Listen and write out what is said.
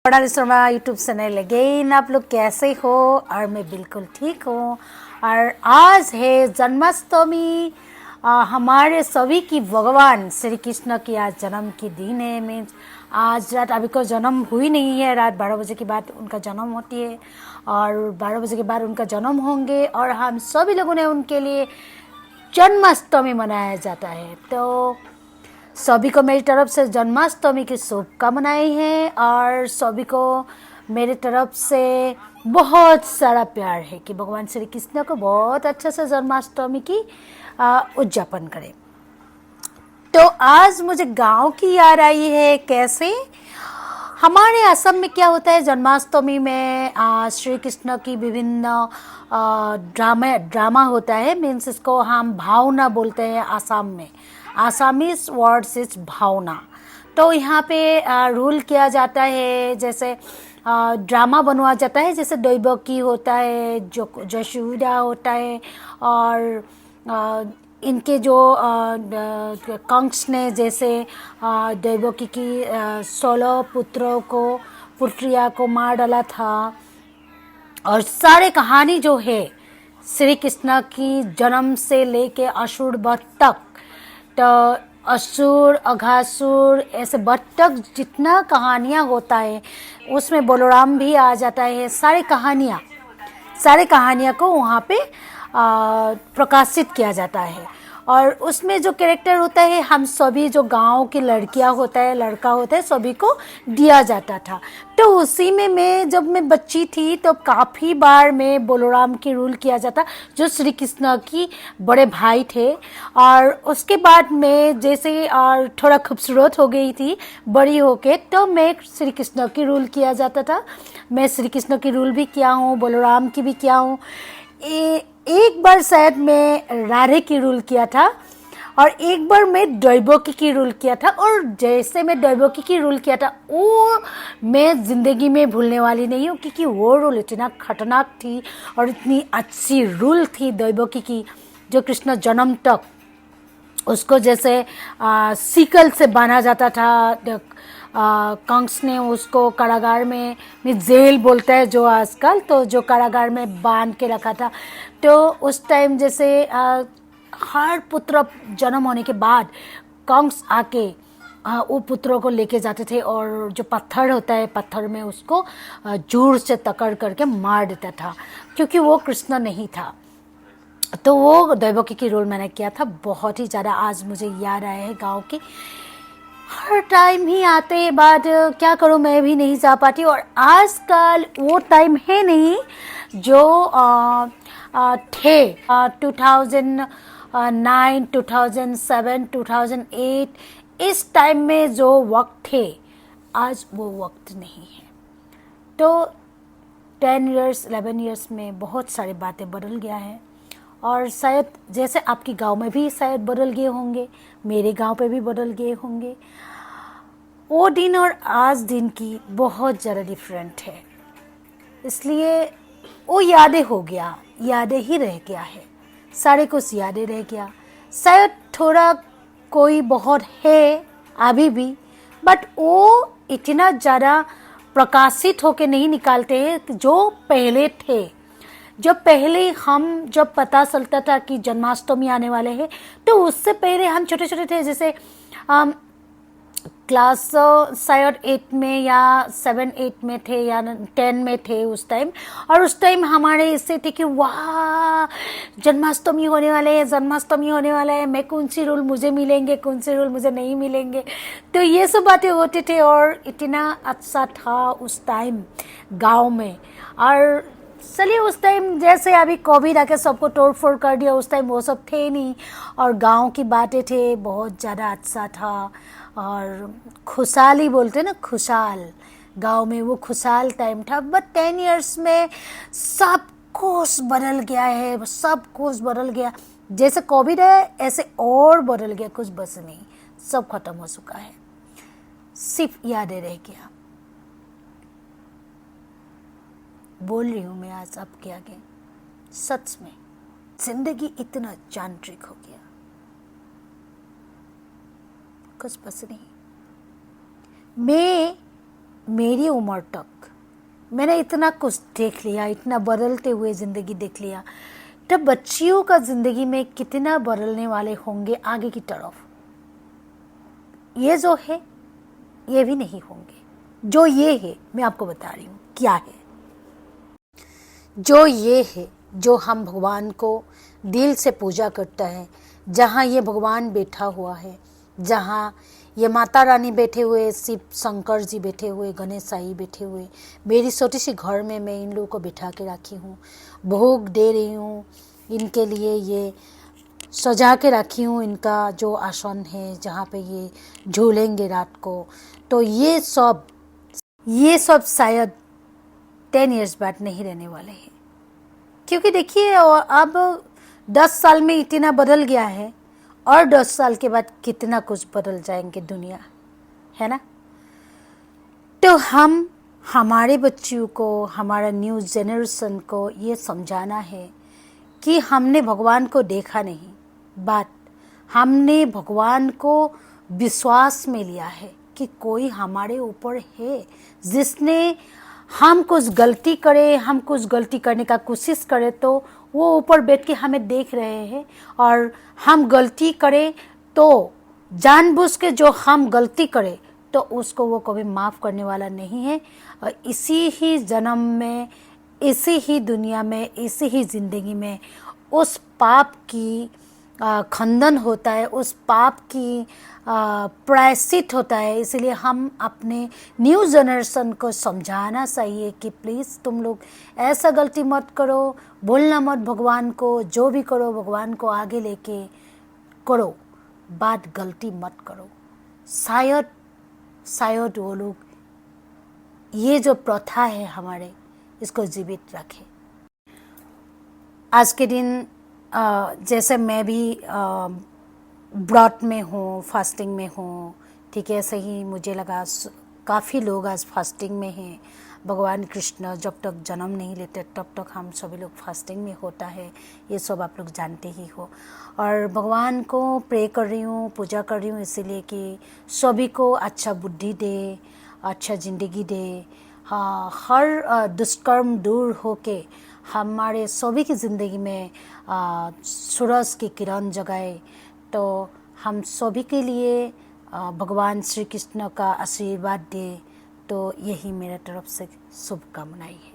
बड़ा Sharma YouTube channel again. आप लोग कैसे हो? और मैं बिल्कुल ठीक हूँ। और आज है जन्माष्टमी। हमारे सभी की भगवान श्री कृष्ण की आज जन्म की दिन है। मीन्स आज रात, अभी को जन्म हुई नहीं है, रात 12 बजे के बाद उनका जन्म होती है और 12 बजे के बाद उनका जन्म होंगे और हम सभी लोगों ने उनके लिए जन्माष्टमी मनाया जाता है। तो सभी को मेरी तरफ से जन्माष्टमी की शुभकामनाएं हैं और सभी को मेरी तरफ से बहुत सारा प्यार है कि भगवान श्री कृष्ण को बहुत अच्छे से जन्माष्टमी की उद्यापन करें। तो आज मुझे गांव की याद आई है। कैसे हमारे असम में क्या होता है, जन्माष्टमी में श्री कृष्ण की विभिन्न ड्रामा होता है। मीन्स इसको हम भावना बोलते हैं आसाम में। आसामीज वर्ड्स इज भावना। तो यहाँ पे रूल किया जाता है, जैसे ड्रामा बनवा जाता है, जैसे दैवकी होता है, जो जशोदा होता है और इनके जो कंस ने जैसे दैवकी की 16 पुत्रों को पुत्रिया को मार डाला था। और सारे कहानी जो है श्री कृष्ण की जन्म से लेके असुर वध तक, तो असुर अघासुर ऐसे वध तक जितना कहानियाँ होता है उसमें बलराम भी आ जाता है। सारी कहानियाँ को वहाँ पे प्रकाशित किया जाता है। और उसमें जो कैरेक्टर होता है, हम सभी जो गांव की लड़कियां होता है, लड़का होता है, सभी को दिया जाता था। तो उसी में मैं जब मैं बच्ची थी तो काफ़ी बार मैं बलराम की रोल किया जाता, जो श्री कृष्ण की बड़े भाई थे। और उसके बाद मैं जैसे और थोड़ा खूबसूरत हो गई थी बड़ी होके, तो मैं श्री कृष्ण की रोल किया जाता था। मैं श्री कृष्ण की रोल भी किया हूँ, बलराम की भी किया हूँ। एक बार शायद मैं राधे की रोल किया था और एक बार मैं दैवकी की रोल किया था। और जैसे मैं दैवकी की रोल किया था वो मैं ज़िंदगी में भूलने वाली नहीं हूँ, क्योंकि वो रोल इतना खतरनाक थी और इतनी अच्छी रोल थी दैवकी की। जो कृष्ण जन्म तक उसको जैसे सीकल से बांधा जाता था। कंस ने उसको कारागार में जेल बोलता है जो आजकल, तो जो कारागार में बांध के रखा था। तो उस टाइम जैसे हर पुत्र जन्म होने के बाद कंस आके वो पुत्रों को लेके जाते थे और जो पत्थर होता है, पत्थर में उसको जोर से तकड़ करके मार देता था, क्योंकि वो कृष्ण नहीं था। तो वो दैवकी की रोल मैंने किया था। बहुत ही ज़्यादा आज मुझे याद आया है गांव की। हर टाइम ही आते हैं, बाद क्या करूं, मैं भी नहीं जा पाती। और आजकल वो टाइम है नहीं जो थे 2009, 2007, 2008 इस टाइम में जो वक्त थे, आज वो वक्त नहीं है। तो 10 इयर्स 11 इयर्स में बहुत सारी बातें बदल गया है। और शायद जैसे आपके गांव में भी शायद बदल गए होंगे, मेरे गांव पे भी बदल गए होंगे। वो दिन और आज दिन की बहुत ज़्यादा डिफरेंट है, इसलिए वो यादें हो गया, यादें ही रह गया है, सारे कुछ यादें रह गया। शायद थोड़ा कोई बहुत है अभी भी, बट वो इतना ज़्यादा प्रकाशित होके नहीं निकालते हैं जो पहले थे। जब पहले हम जब पता चलता था कि जन्माष्टमी आने वाले हैं, तो उससे पहले हम छोटे छोटे थे, जैसे क्लास शायद 8 में या 7-8 में थे या 10 में थे उस टाइम। और उस टाइम हमारे इससे थे कि वाह जन्माष्टमी होने वाले है, जन्माष्टमी होने वाला है, मैं कौन सी रोल मुझे मिलेंगे, कौन से रोल मुझे नहीं मिलेंगे। तो ये सब बातें होती थे और इतना अच्छा था उस टाइम गाँव में। और चलिए उस टाइम जैसे अभी कोविड आके सबको तोड़ फोड़ कर दिया, उस टाइम वो सब थे नहीं और गांव की बातें थे, बहुत ज़्यादा अच्छा था। और खुशहाली बोलते ना, खुशहाल गांव में, वो खुशहाल टाइम था। बट 10 इयर्स में सब कुछ बदल गया है, सब कुछ बदल गया। जैसे कोविड है ऐसे और बदल गया, कुछ बस नहीं, सब खत्म हो चुका है, सिर्फ यादें रह गया। बोल रही हूँ मैं आज आपके आगे, सच में जिंदगी इतना यांत्रिक हो गया, कुछ बस नहीं। मैं मेरी उम्र तक मैंने इतना कुछ देख लिया, इतना बदलते हुए ज़िंदगी देख लिया, तब बच्चियों का ज़िंदगी में कितना बदलने वाले होंगे आगे की तरफ। ये जो है ये भी नहीं होंगे। जो ये है मैं आपको बता रही हूँ क्या है। जो ये है, जो हम भगवान को दिल से पूजा करता है, जहाँ ये भगवान बैठा हुआ है, जहाँ ये माता रानी बैठे हुए, शिव शंकर जी बैठे हुए, गणेश साई बैठे हुए, मेरी छोटी सी घर में मैं इन लोगों को बिठा के रखी हूँ, भोग दे रही हूँ इनके लिए, ये सजा के रखी हूँ इनका जो आसन है जहाँ पे ये झूलेंगे रात को। तो ये सब शायद 10 इयर्स बाद नहीं रहने वाले हैं, क्योंकि देखिए अब 10 साल में इतना बदल गया है, और 10 साल के बाद कितना कुछ बदल जाएंगे दुनिया, है ना। तो हम हमारे बच्चों को, हमारा न्यू जनरेशन को ये समझाना है कि हमने भगवान को देखा नहीं, बात हमने भगवान को विश्वास में लिया है कि कोई हमारे ऊपर है, जिसने हम कुछ गलती करे, हम कुछ गलती करने का कोशिश करें तो वो ऊपर बैठ के हमें देख रहे हैं, और हम गलती करें तो जानबूझ के जो हम गलती करें तो उसको वो कभी माफ़ करने वाला नहीं है। और इसी ही जन्म में, इसी ही दुनिया में, इसी ही ज़िंदगी में उस पाप की खंडन होता है, उस पाप की प्रायश्चित होता है। इसलिए हम अपने न्यू जनरेशन को समझाना चाहिए कि प्लीज़ तुम लोग ऐसा गलती मत करो, भूलना मत भगवान को, जो भी करो भगवान को आगे लेके करो, बात गलती मत करो। शायद वो लोग ये जो प्रथा है हमारे, इसको जीवित रखें। आज के दिन जैसे मैं भी व्रत में हूँ, फास्टिंग में हूँ, ठीक है, ऐसे ही मुझे लगा काफ़ी लोग आज फास्टिंग में हैं। भगवान कृष्ण जब तक जन्म नहीं लेते तब तक हम सभी लोग फास्टिंग में होता है, ये सब आप लोग जानते ही हो। और भगवान को प्रे कर रही हूँ, पूजा कर रही हूँ, इसीलिए कि सभी को अच्छा बुद्धि दे, अच्छा ज़िंदगी दे, हाँ, हर दुष्कर्म दूर होके हमारे सभी की ज़िंदगी में सूरज की किरण जगाए। तो हम सभी के लिए भगवान श्री कृष्ण का आशीर्वाद दे। तो यही मेरे तरफ से शुभकामनाएं है।